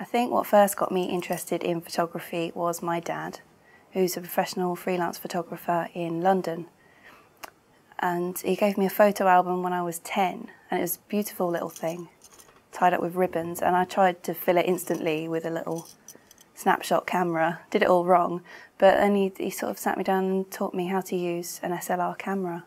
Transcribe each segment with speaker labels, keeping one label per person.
Speaker 1: I think what first got me interested in photography was my dad, who's a professional freelance photographer in London. And he gave me a photo album when I was 10, and it was a beautiful little thing, tied up with ribbons, and I tried to fill it instantly with a little snapshot camera. Did it all wrong, but then he sort of sat me down and taught me how to use an SLR camera.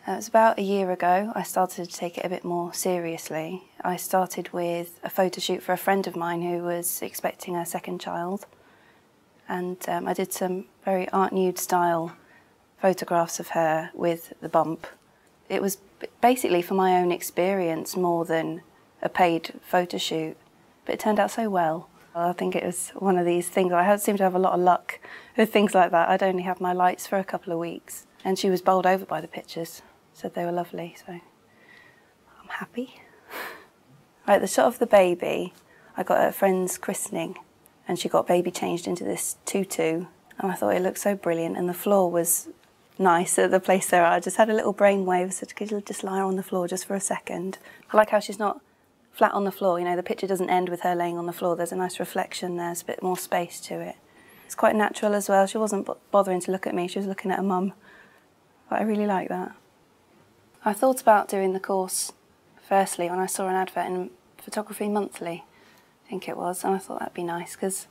Speaker 1: It was about a year ago I started to take it a bit more seriously. I started with a photo shoot for a friend of mine who was expecting her second child, and I did some very Art Nude style photographs of her with the bump. It was basically for my own experience more than a paid photo shoot, but it turned out so well. I think it was one of these things. I seem to have a lot of luck with things like that. I'd only had my lights for a couple of weeks, and she was bowled over by the pictures. Said they were lovely, so I'm happy. Right, the shot of the baby, I got at a friend's christening, and she got baby changed into this tutu, and I thought it looked so brilliant, and the floor was nice at the place there. I just had a little brainwave, so could you just lie her on the floor just for a second? I like how she's not flat on the floor, you know, the picture doesn't end with her laying on the floor. There's a nice reflection, there's a bit more space to it. It's quite natural as well. She wasn't bothering to look at me, she was looking at her mum. But I really like that. I thought about doing the course firstly when I saw an advert in Photography Monthly, I think it was, and I thought that'd be nice because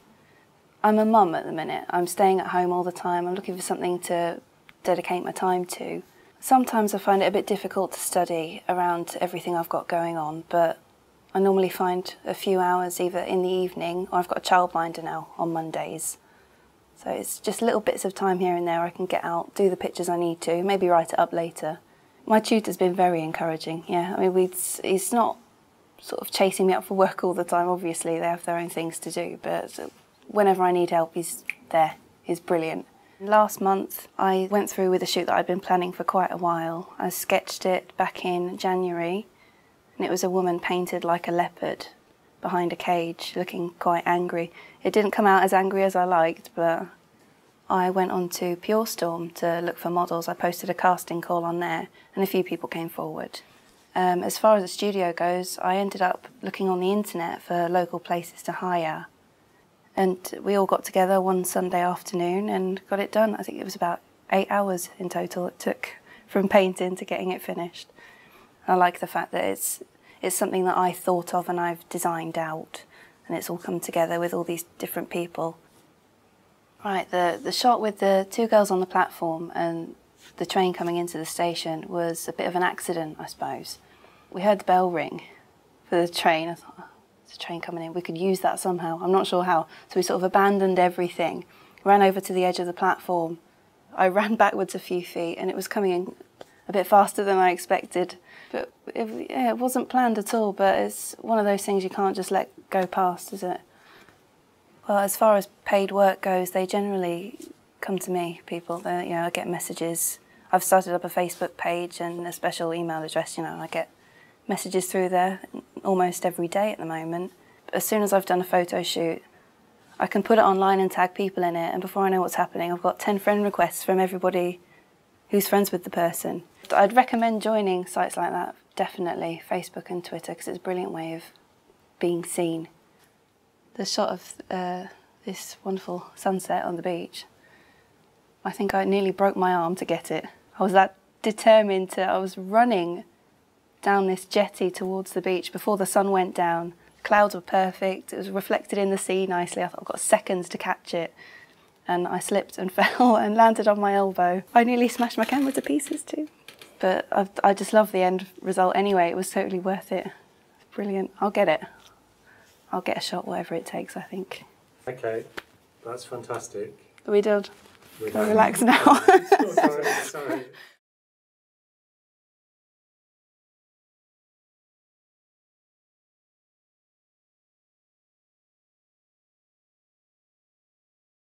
Speaker 1: I'm a mum at the minute. I'm staying at home all the time. I'm looking for something to dedicate my time to. Sometimes I find it a bit difficult to study around everything I've got going on, but I normally find a few hours either in the evening, or I've got a childminder now on Mondays. So it's just little bits of time here and there I can get out, do the pictures I need to, maybe write it up later. My tutor's been very encouraging, yeah. I mean, he's not sort of chasing me up for work all the time, obviously, they have their own things to do, but whenever I need help, he's there. He's brilliant. Last month, I went through with a shoot that I'd been planning for quite a while. I sketched it back in January, and it was a woman painted like a leopard behind a cage, looking quite angry. It didn't come out as angry as I liked, but I went on to Pure Storm to look for models. I posted a casting call on there, and a few people came forward. As far as the studio goes, I ended up looking on the internet for local places to hire. And we all got together one Sunday afternoon and got it done. I think it was about 8 hours in total it took from painting to getting it finished. I like the fact that it's something that I thought of and I've designed out, and it's all come together with all these different people. Right, the shot with the two girls on the platform and the train coming into the station was a bit of an accident, I suppose. We heard the bell ring for the train. I thought, oh, there's a train coming in, we could use that somehow. I'm not sure how. So we sort of abandoned everything, ran over to the edge of the platform. I ran backwards a few feet, and it was coming in a bit faster than I expected. But it wasn't planned at all, but it's one of those things you can't just let go past, is it? Well, as far as paid work goes, they generally come to me, people. I get messages. I've started up a Facebook page and a special email address, and I get messages through there almost every day at the moment. But as soon as I've done a photo shoot, I can put it online and tag people in it, and before I know what's happening, I've got 10 friend requests from everybody who's friends with the person. I'd recommend joining sites like that, definitely, Facebook and Twitter, because it's a brilliant way of being seen. The shot of this wonderful sunset on the beach, I think I nearly broke my arm to get it. I was that determined I was running down this jetty towards the beach before the sun went down. The clouds were perfect, it was reflected in the sea nicely. I thought I've got seconds to catch it. And I slipped and fell and landed on my elbow. I nearly smashed my camera to pieces too. But I just love the end result anyway. It was totally worth it. It's brilliant. I'll get it. I'll get a shot, whatever it takes, I think.
Speaker 2: Okay, that's fantastic.
Speaker 1: Are we done? Can I relax now?
Speaker 2: Sorry.